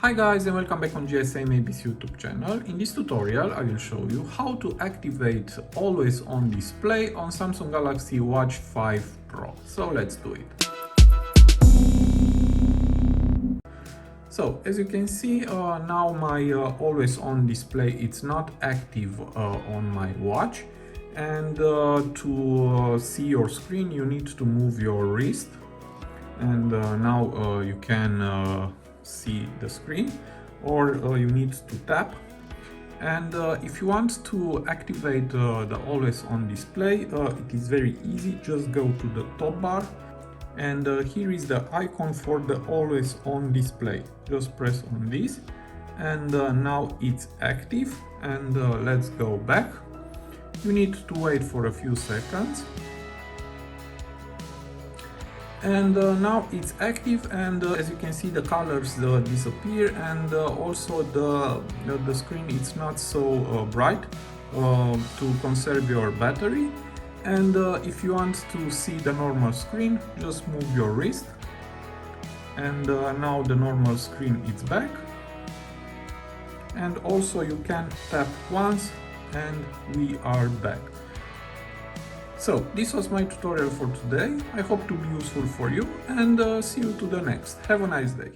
Hi guys, and welcome back on GSM-ABC YouTube channel. In this tutorial I will show you how to activate always on display on Samsung Galaxy Watch 5 Pro. So let's do it. So as you can see, now my always on display it's not active on my watch, and to see your screen you need to move your wrist, and now you can see the screen, or you need to tap. And if you want to activate the always on display, it is very easy. Just go to the top bar, and here is the icon for the always on display. Just press on this, and now it's active. And let's go back. You need to wait for a few seconds, and now it's active, and as you can see the colors disappear, and also the screen it's not so bright to conserve your battery. And if you want to see the normal screen, just move your wrist, and now the normal screen is back. And also you can tap once and we are back. So this was my tutorial for today. I hope to be useful for you, and see you to the next. Have a nice day.